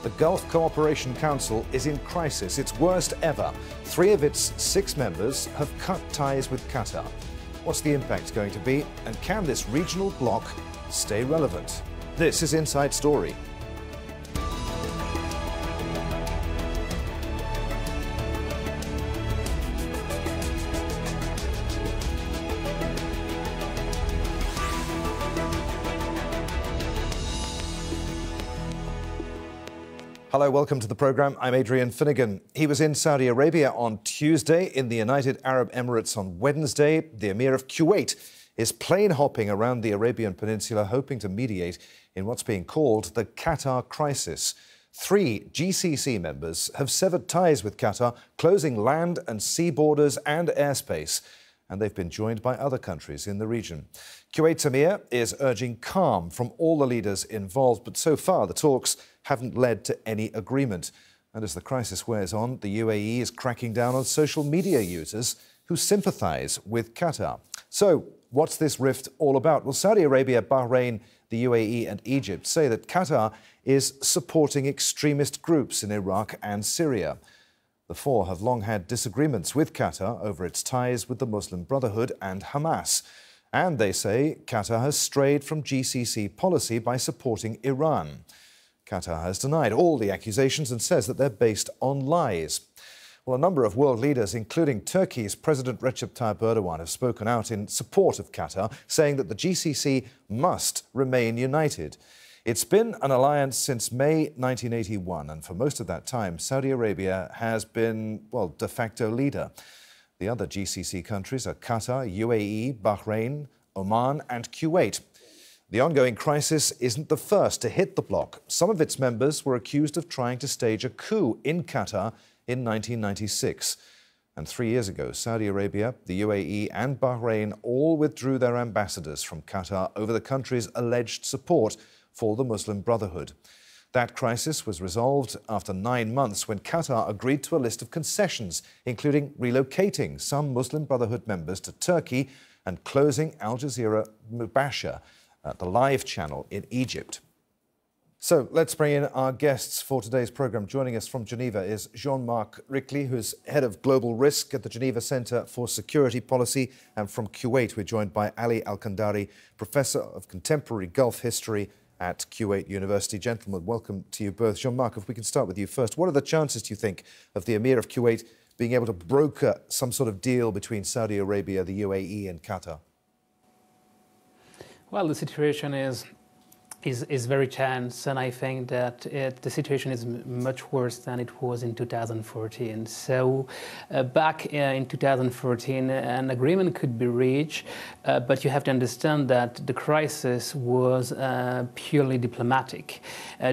The Gulf Cooperation Council is in crisis, its worst ever. 3 of its 6 members have cut ties with Qatar. What's the impact going to be, and can this regional bloc stay relevant? This is Inside Story. Hello, welcome to the programme. I'm Adrian Finighan. He was in Saudi Arabia on Tuesday, in the United Arab Emirates on Wednesday. The Emir of Kuwait is plane hopping around the Arabian Peninsula, hoping to mediate in what's being called the Qatar Crisis. 3 GCC members have severed ties with Qatar, closing land and sea borders and airspace. And they've been joined by other countries in the region. Kuwait's Emir is urging calm from all the leaders involved, but so far the talks haven't led to any agreement. And as the crisis wears on, the UAE is cracking down on social media users who sympathise with Qatar. So what's this rift all about? Well, Saudi Arabia, Bahrain, the UAE and Egypt say that Qatar is supporting extremist groups in Iraq and Syria. The 4 have long had disagreements with Qatar over its ties with the Muslim Brotherhood and Hamas. And they say Qatar has strayed from GCC policy by supporting Iran. Qatar has denied all the accusations and says that they're based on lies. Well, a number of world leaders, including Turkey's President Recep Tayyip Erdogan, have spoken out in support of Qatar, saying that the GCC must remain united. It's been an alliance since May 1981, and for most of that time, Saudi Arabia has been, well, de facto leader. The other GCC countries are Qatar, UAE, Bahrain, Oman and Kuwait. The ongoing crisis isn't the first to hit the bloc. Some of its members were accused of trying to stage a coup in Qatar in 1996. And 3 years ago, Saudi Arabia, the UAE and Bahrain all withdrew their ambassadors from Qatar over the country's alleged support for the Muslim Brotherhood. That crisis was resolved after 9 months when Qatar agreed to a list of concessions, including relocating some Muslim Brotherhood members to Turkey and closing Al Jazeera Mubasher, the live channel in Egypt. So let's bring in our guests for today's programme. Joining us from Geneva is Jean-Marc Rickli, who's Head of Global Risk at the Geneva Centre for Security Policy. And from Kuwait, we're joined by Ali Alkandari, Professor of Contemporary Gulf History at Kuwait University. Gentlemen, welcome to you both. Jean-Marc, if we can start with you first. What are the chances, do you think, of the Emir of Kuwait being able to broker some sort of deal between Saudi Arabia, the UAE and Qatar? Well, the situation is very tense, and I think that the situation is much worse than it was in 2014. So back in 2014, an agreement could be reached, but you have to understand that the crisis was purely diplomatic.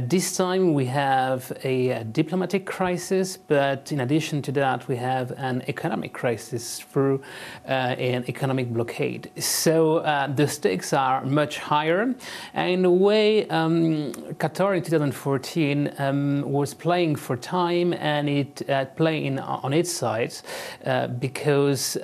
This time we have a diplomatic crisis, but in addition to that, we have an economic crisis through an economic blockade. So the stakes are much higher, and in a way, Qatar in 2014 was playing for time, and it playing on its side because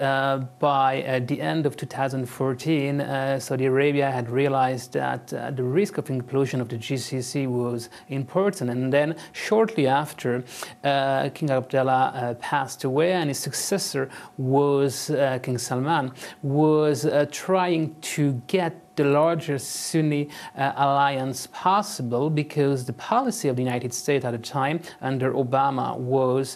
by the end of 2014, Saudi Arabia had realized that the risk of inclusion of the GCC was important. And then shortly after, King Abdullah passed away, and his successor was King Salman, was trying to get the largest Sunni alliance possible, because the policy of the United States at the time under Obama was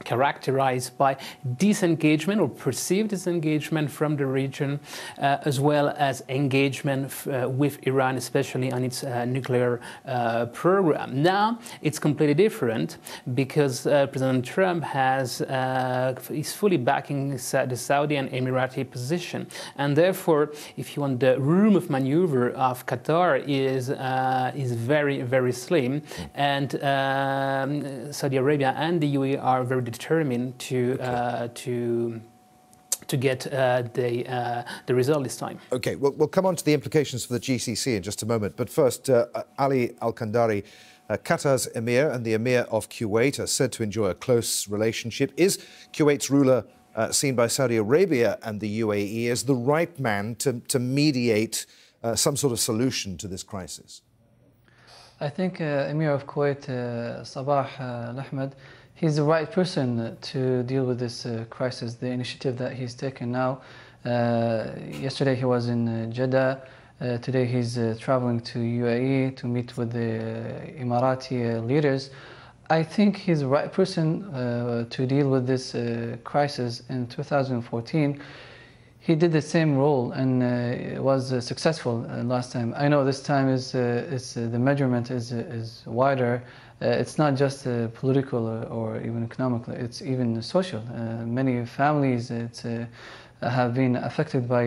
characterized by disengagement or perceived disengagement from the region, as well as engagement with Iran, especially on its nuclear program. Now it's completely different, because President Trump is fully backing the Saudi and Emirati position, and therefore, if you want, the room of maneuver of Qatar is very, very slim, and Saudi Arabia and the UAE are very determined to get the result this time. OK, well, we'll come on to the implications for the GCC in just a moment. But first, Ali Alkandari, Qatar's Emir and the Emir of Kuwait are said to enjoy a close relationship. Is Kuwait's ruler seen by Saudi Arabia and the UAE as the right man to mediate some sort of solution to this crisis? I think Emir of Kuwait, Sabah Al-Ahmed, he's the right person to deal with this crisis, the initiative that he's taken now. Yesterday he was in Jeddah. Today he's traveling to UAE to meet with the Emirati leaders. I think he's the right person to deal with this crisis. In 2014, he did the same role and was successful last time. I know this time the measurement is wider. It's not just political or even economical, it's even social. Many families have been affected by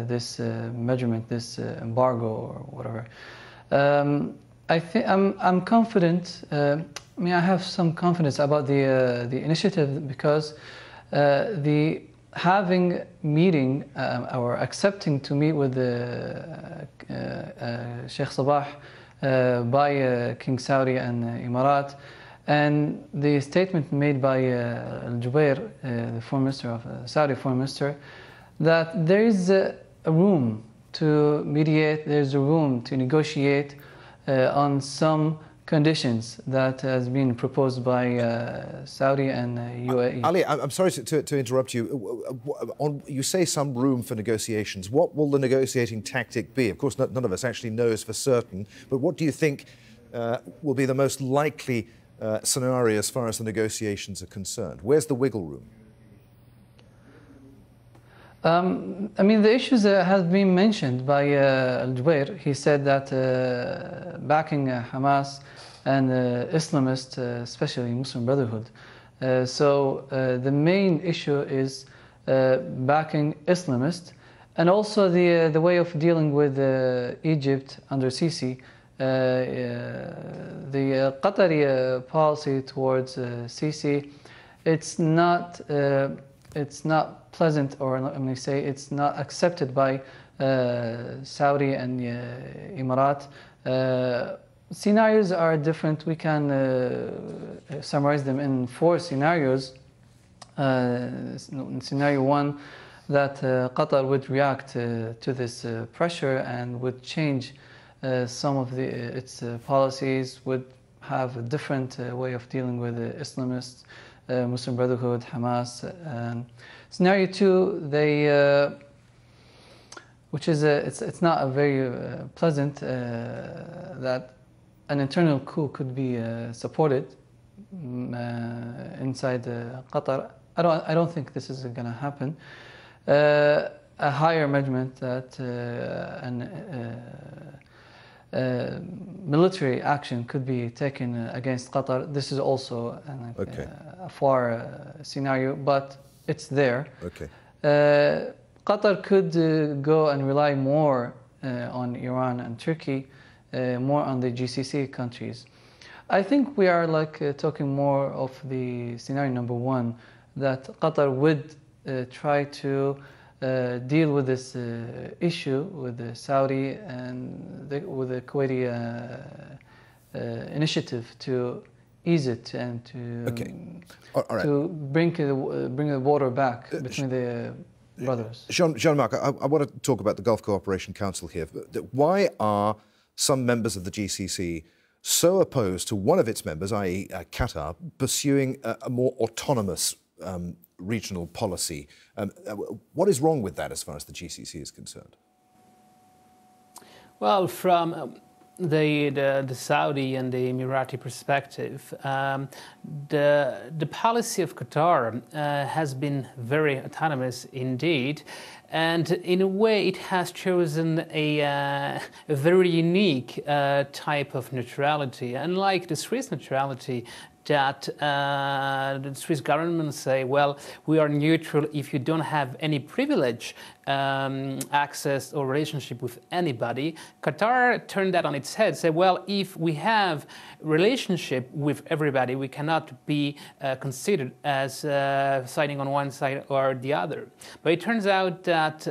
this measurement, this embargo or whatever. I'm confident. I have some confidence about the initiative because the having meeting or accepting to meet with Sheikh Sabah by King Saudi and Emirat, and the statement made by Al-Jubair, the Foreign Minister of Saudi Foreign Minister, that there is a room to mediate, there's a room to negotiate on some conditions that has been proposed by Saudi and UAE. Ali, I'm sorry to interrupt you. You say some room for negotiations. What will the negotiating tactic be? Of course, none of us actually knows for certain, but what do you think will be the most likely scenario as far as the negotiations are concerned? Where's the wiggle room? The issues have been mentioned by Al-Jubair. He said that backing Hamas and Islamists, especially Muslim Brotherhood. The main issue is backing Islamists, and also the way of dealing with Egypt under Sisi. The Qatari policy towards Sisi, it's not pleasant, or let me say, it's not accepted by Saudi and Emirat. Scenarios are different. We can summarize them in 4 scenarios. In scenario 1, that Qatar would react to this pressure and would change some of its policies, would have a different way of dealing with the Islamists, Muslim Brotherhood, Hamas. Scenario 2, which is it's not a very pleasant, that an internal coup could be supported inside Qatar. I don't think this is going to happen. A higher measurement that military action could be taken against Qatar. This is also a far scenario, but it's there. Okay. Qatar could go and rely more on Iran and Turkey, more on the GCC countries. I think we are talking more of the scenario number 1, that Qatar would try to deal with this issue with the Saudi and with the Kuwaiti initiative to ease it and to to bring the water back between the brothers. Jean-Marc, I want to talk about the Gulf Cooperation Council here. Why are some members of the GCC so opposed to one of its members, i.e. Qatar, pursuing a more autonomous regional policy? What is wrong with that as far as the GCC is concerned? Well, from the Saudi and the Emirati perspective, the policy of Qatar has been very autonomous indeed, and in a way it has chosen a very unique type of neutrality. Unlike the Swiss neutrality, that the Swiss government say, well, we are neutral if you don't have any privilege, access or relationship with anybody. Qatar turned that on its head, say, well, if we have relationship with everybody, we cannot be considered as siding on one side or the other. But it turns out that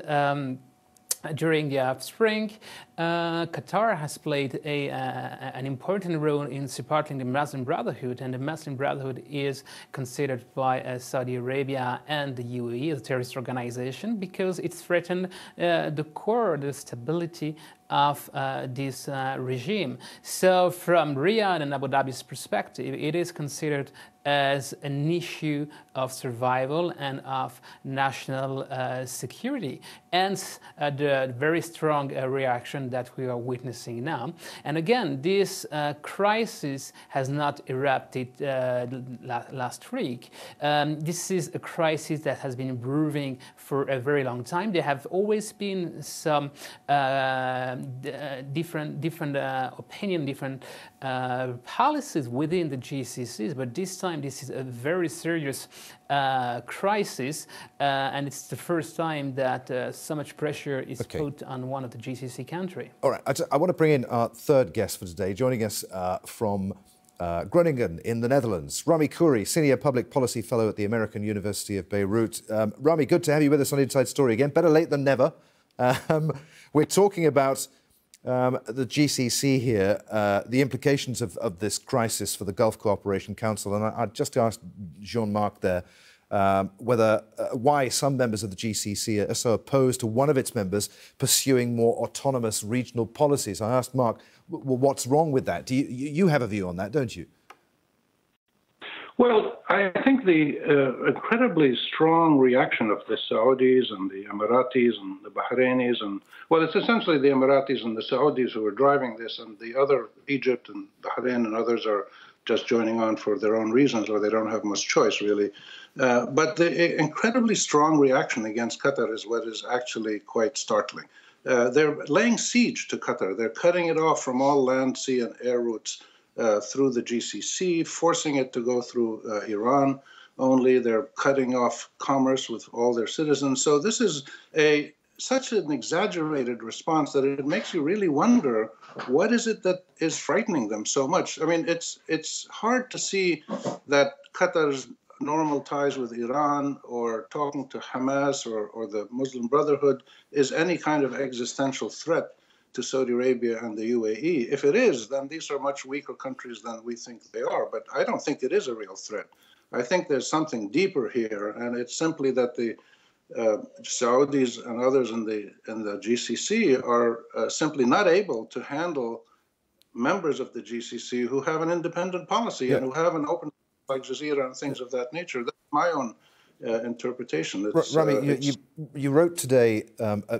during the Arab Spring, Qatar has played an important role in supporting the Muslim Brotherhood, and the Muslim Brotherhood is considered by Saudi Arabia and the UAE as a terrorist organization because it threatened the core, the stability of this regime. So from Riyadh and Abu Dhabi's perspective, it is considered as an issue of survival and of national security, and the very strong reaction that we are witnessing now. And again, this crisis has not erupted last week. This is a crisis that has been brewing for a very long time. There have always been some different opinion, different policies within the GCCs, but this time this is a very serious crisis, and it's the first time that so much pressure is put on one of the GCC countries. All right, I want to bring in our third guest for today, joining us from Groningen in the Netherlands, Rami Khouri, Senior Public Policy Fellow at the American University of Beirut. Rami, good to have you with us on Inside Story again. Better late than never. We're talking about the GCC here, the implications of this crisis for the Gulf Cooperation Council. And I just asked Jean-Marc there why some members of the GCC are so opposed to one of its members pursuing more autonomous regional policies. I asked Marc, well, what's wrong with that? You have a view on that, don't you? Well, I think the incredibly strong reaction of the Saudis and the Emiratis and the Bahrainis and, well, it's essentially the Emiratis and the Saudis who are driving this, and the other, Egypt and Bahrain and others, are just joining on for their own reasons, or they don't have much choice, really. But the incredibly strong reaction against Qatar is what is actually quite startling. They're laying siege to Qatar. They're cutting it off from all land, sea, and air routes through the GCC, forcing it to go through Iran only. They're cutting off commerce with all their citizens. So this is such an exaggerated response that it makes you really wonder, what is it that is frightening them so much? I mean, it's hard to see that Qatar's normal ties with Iran or talking to Hamas or the Muslim Brotherhood is any kind of existential threat to Saudi Arabia and the UAE. If it is, then these are much weaker countries than we think they are. But I don't think it is a real threat. I think there's something deeper here, and it's simply that the Saudis and others in the GCC are simply not able to handle members of the GCC who have an independent policy and who have an open, like Jazeera and things of that nature. That's my own interpretation. Rami, you wrote today,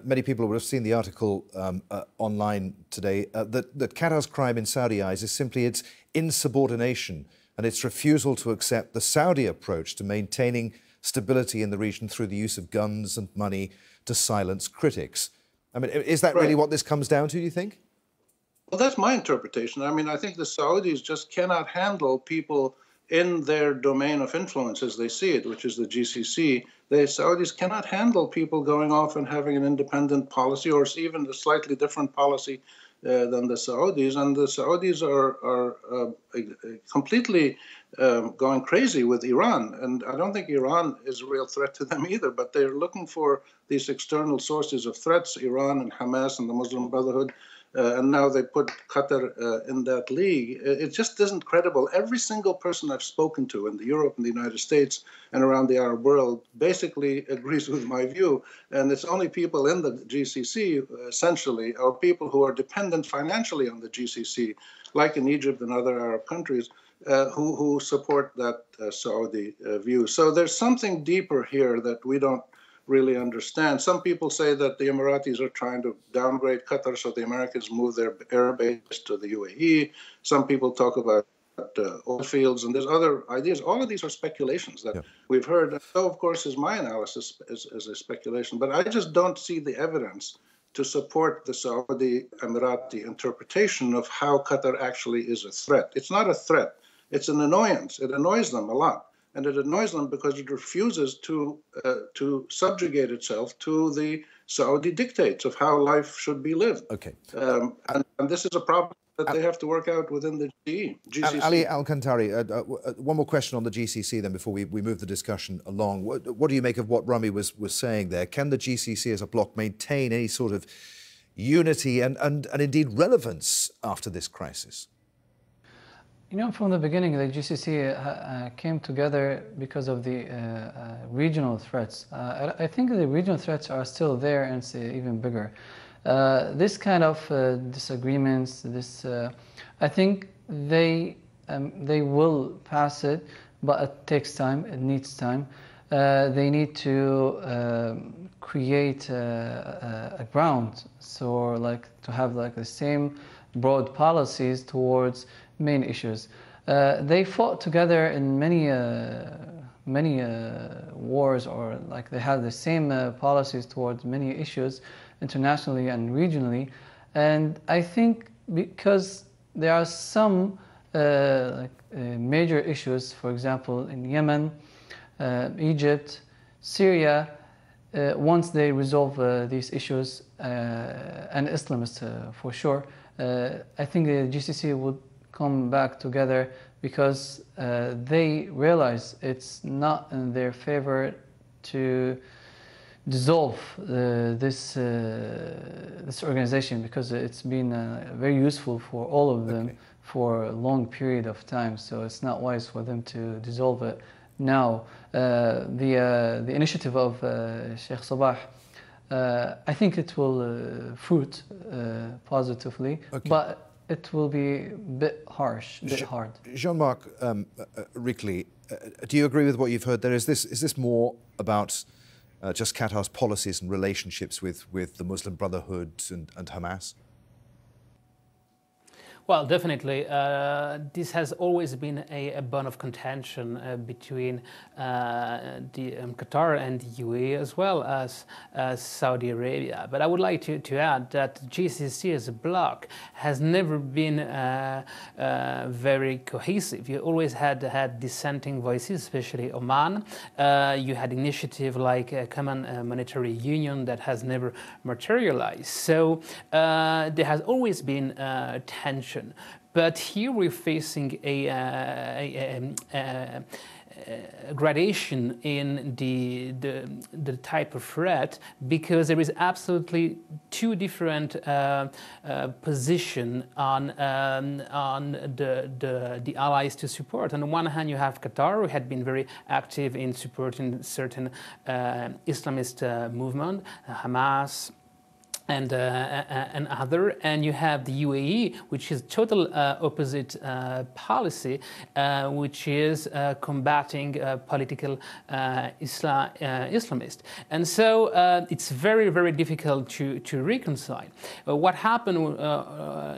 many people would have seen the article online today, that Qatar's crime in Saudi eyes is simply its insubordination and its refusal to accept the Saudi approach to maintaining stability in the region through the use of guns and money to silence critics. I mean, is that really what this comes down to, do you think? Well, that's my interpretation. I mean, I think the Saudis just cannot handle people in their domain of influence as they see it, which is the GCC. The Saudis cannot handle people going off and having an independent policy or even a slightly different policy than the Saudis. And the Saudis are completely going crazy with Iran. And I don't think Iran is a real threat to them either, but they're looking for these external sources of threats, Iran and Hamas and the Muslim Brotherhood. And now they put Qatar in that league. It just isn't credible. Every single person I've spoken to in Europe and the United States and around the Arab world basically agrees with my view. And it's only people in the GCC, essentially, or people who are dependent financially on the GCC, like in Egypt and other Arab countries, who support that Saudi view. So there's something deeper here that we don't really understand. Some people say that the Emiratis are trying to downgrade Qatar so the Americans move their air base to the UAE. Some people talk about oil fields, and there's other ideas. All of these are speculations that we've heard. And so, of course, is my analysis as a speculation. But I just don't see the evidence to support the Saudi Emirati interpretation of how Qatar actually is a threat. It's not a threat. It's an annoyance. It annoys them a lot. And it annoys them because it refuses to subjugate itself to the Saudi dictates of how life should be lived. Okay. And this is a problem that they have to work out within the GCC. Ali Alkandari, one more question on the GCC then before we move the discussion along. What do you make of what Rami was saying there? Can the GCC as a bloc maintain any sort of unity and indeed relevance after this crisis? You know, from the beginning, the GCC came together because of the regional threats. I think the regional threats are still there, and it's even bigger. This kind of disagreements, I think they will pass it, but it takes time. It needs time. They need to create a ground, so like to have like the same broad policies towards main issues. They fought together in many wars, or like they had the same policies towards many issues internationally and regionally. And I think because there are some major issues, for example, in Yemen, Egypt, Syria, once they resolve these issues, and Islamists for sure, I think the GCC would come back together because they realize it's not in their favor to dissolve this organization, because it's been very useful for all of them for a long period of time. So it's not wise for them to dissolve it now. The initiative of Sheikh Sabah, I think it will fruit positively, but it will be a bit harsh, a bit hard. Jean-Marc, Rickli, do you agree with what you've heard there? Is this more about just Qatar's policies and relationships with the Muslim Brotherhood and Hamas? Well, definitely. This has always been a bone of contention between Qatar and the UAE, as well as Saudi Arabia. But I would like to add that GCC as a bloc has never been very cohesive. You always had dissenting voices, especially Oman. You had initiative like a common monetary union that has never materialized. So there has always been tension. But here we're facing a gradation in the type of threat, because there is absolutely two different positions on the allies to support. On the one hand, you have Qatar, who had been very active in supporting certain Islamist movement, Hamas, and other, and you have the UAE, which is total opposite policy, which is combating political Islamist, and so it's very, very difficult to reconcile. What happened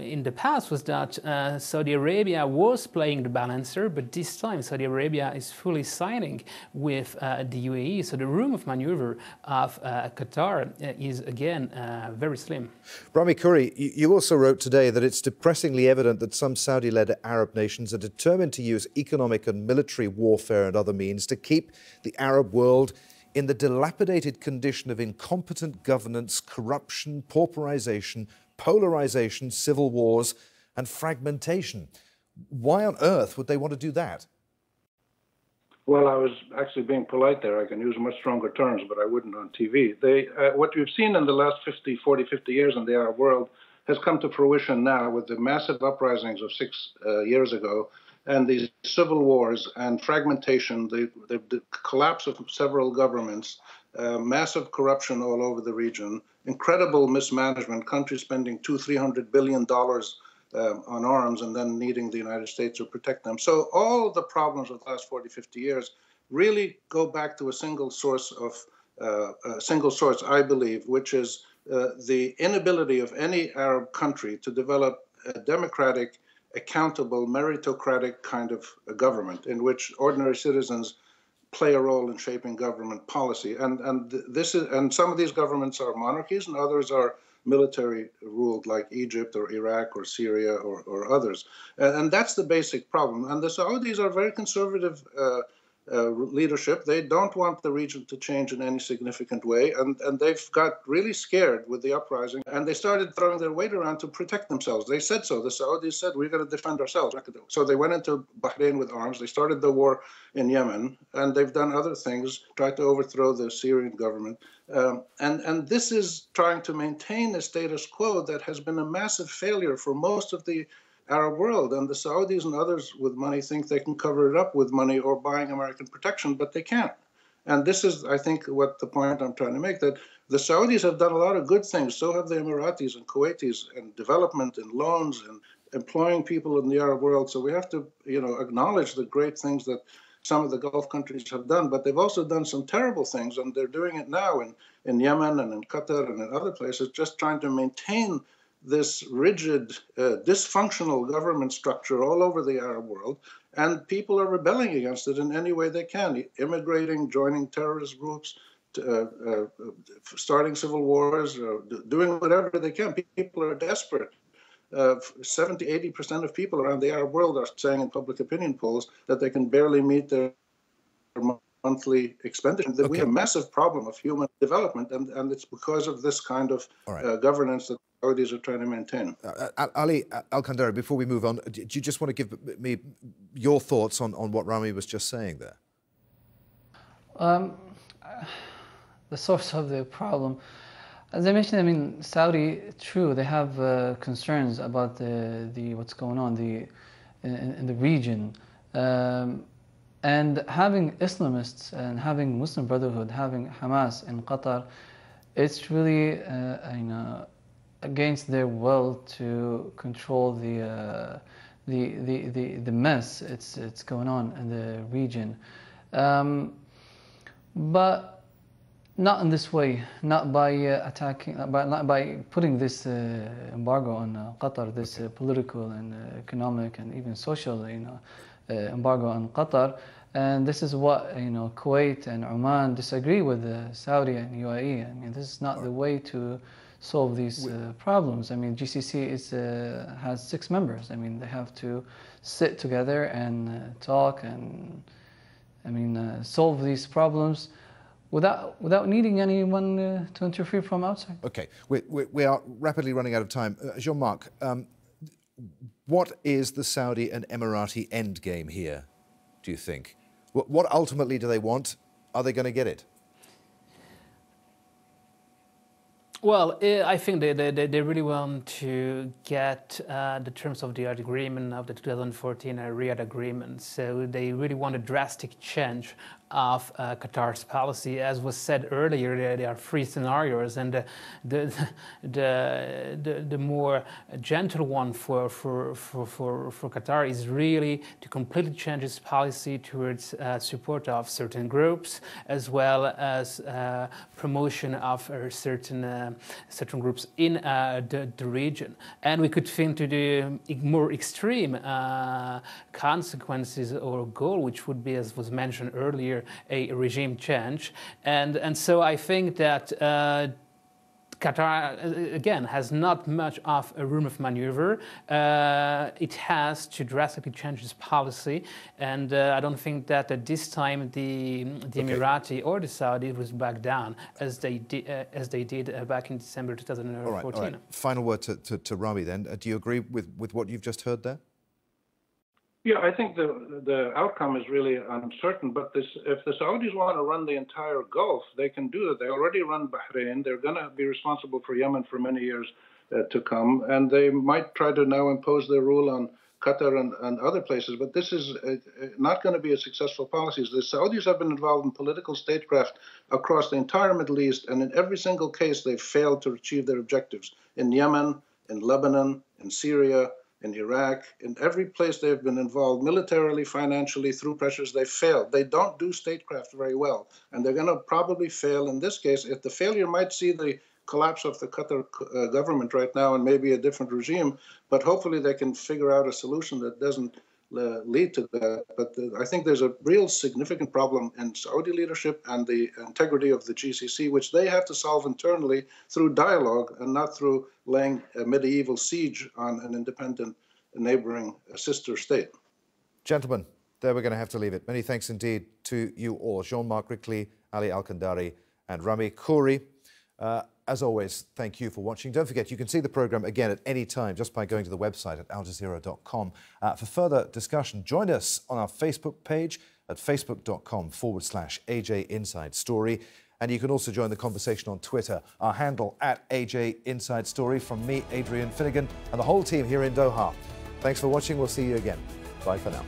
in the past was that Saudi Arabia was playing the balancer, but this time Saudi Arabia is fully siding with the UAE, so the room of maneuver of Qatar is again very slim. Rami, Khouri, you also wrote today that it's depressingly evident that some Saudi-led Arab nations are determined to use economic and military warfare and other means to keep the Arab world in the dilapidated condition of incompetent governance, corruption, pauperization, polarization, civil wars, and fragmentation. Why on earth would they want to do that? Well, I was actually being polite there. I can use much stronger terms, but I wouldn't on TV. What we've seen in the last 50 years in the Arab world has come to fruition now with the massive uprisings of 6 years ago, and these civil wars and fragmentation, the collapse of several governments, massive corruption all over the region, incredible mismanagement, countries spending $200–300 billion on arms and then needing the United States to protect them. So all the problems of the last 40–50 years really go back to a single source, I believe, which is the inability of any Arab country to develop a democratic, accountable, meritocratic kind of a government in which ordinary citizens play a role in shaping government policy. And some of these governments are monarchies and others are military ruled, like Egypt or Iraq or Syria or others. And that's the basic problem. And the Saudis are very conservative leadership. They don't want the region to change in any significant way, and they've got really scared with the uprising, and they started throwing their weight around to protect themselves. They said so. The Saudis said, we're going to defend ourselves. So they went into Bahrain with arms. They started the war in Yemen, and they've done other things, tried to overthrow the Syrian government. And this is trying to maintain a status quo that has been a massive failure for most of the Arab world, and the Saudis and others with money think they can cover it up with money or buying American protection, but they can't. And this is, I think, what the point I'm trying to make, that the Saudis have done a lot of good things. So have the Emiratis and Kuwaitis, and development and loans and employing people in the Arab world. So we have to, acknowledge the great things that some of the Gulf countries have done, but they've also done some terrible things, and they're doing it now in Yemen and in Qatar and in other places, just trying to maintain this rigid, dysfunctional government structure all over the Arab world, and people are rebelling against it in any way they can, immigrating, joining terrorist groups, starting civil wars, doing whatever they can. People are desperate. 70–80% of people around the Arab world are saying in public opinion polls that they can barely meet their monthly expenditure. That we have a massive problem of human development, and it's because of this kind of governance that Saudis are trying to maintain. Ali Alkandari, before we move on, do you just want to give me your thoughts on what Rami was just saying there? The source of the problem, as I mentioned, I mean, Saudi, true, they have concerns about the what's going on in the region. And having Islamists and having Muslim Brotherhood, having Hamas in Qatar, it's really against their will to control the mess it's going on in the region, but not in this way, not by attacking, not by putting this embargo on Qatar, this political and economic and even social, embargo on Qatar. And this is what Kuwait and Oman disagree with Saudi and UAE. I mean, this is not the way to solve these problems. I mean, GCC has 6 members. I mean, they have to sit together and talk and solve these problems without needing anyone to interfere from outside. Okay, we are rapidly running out of time. Jean-Marc, what is the Saudi and Emirati endgame here, do you think? What ultimately do they want? Are they going to get it? Well, I think they really want to get the terms of the agreement of the 2014 Riyadh agreement. So they really want a drastic change of Qatar's policy. As was said earlier, there are 3 scenarios, and the more gentle one for Qatar is really to completely change its policy towards support of certain groups, as well as promotion of certain groups in the region. And we could think to the more extreme consequences or goal, which would be, as was mentioned earlier, a regime change. And so I think that Qatar, again, has not much of a room of maneuver. It has to drastically change its policy, and I don't think that at this time the Emirati or the Saudis will back down as they did back in December 2014. All right. Final word to Rami then. Do you agree with what you've just heard there? Yeah, I think the outcome is really uncertain, but if the Saudis want to run the entire Gulf, they can do that. They already run Bahrain. They're going to be responsible for Yemen for many years to come, and they might try to now impose their rule on Qatar and other places, but this is not going to be a successful policy. The Saudis have been involved in political statecraft across the entire Middle East, and in every single case, they've failed to achieve their objectives. In Yemen, in Lebanon, in Syria, in Iraq, in every place they've been involved, militarily, financially, through pressures, they've failed. They don't do statecraft very well, and they're going to probably fail in this case. If the failure might see the collapse of the Qatar government right now and maybe a different regime, but hopefully they can figure out a solution that doesn't lead to that. But I think there's a real significant problem in Saudi leadership and the integrity of the GCC, which they have to solve internally through dialogue and not through laying a medieval siege on an independent neighboring sister state. Gentlemen, there we're going to have to leave it. Many thanks indeed to you all. Jean-Marc, Rickli, Ali Alkandari and Rami, Khouri. As always, thank you for watching. Don't forget, you can see the programme again at any time just by going to the website at aljazeera.com. For further discussion, join us on our Facebook page at facebook.com/AJ Inside Story. And you can also join the conversation on Twitter, our handle at AJ Inside Story. From me, Adrian Finighan, and the whole team here in Doha. Thanks for watching. We'll see you again. Bye for now.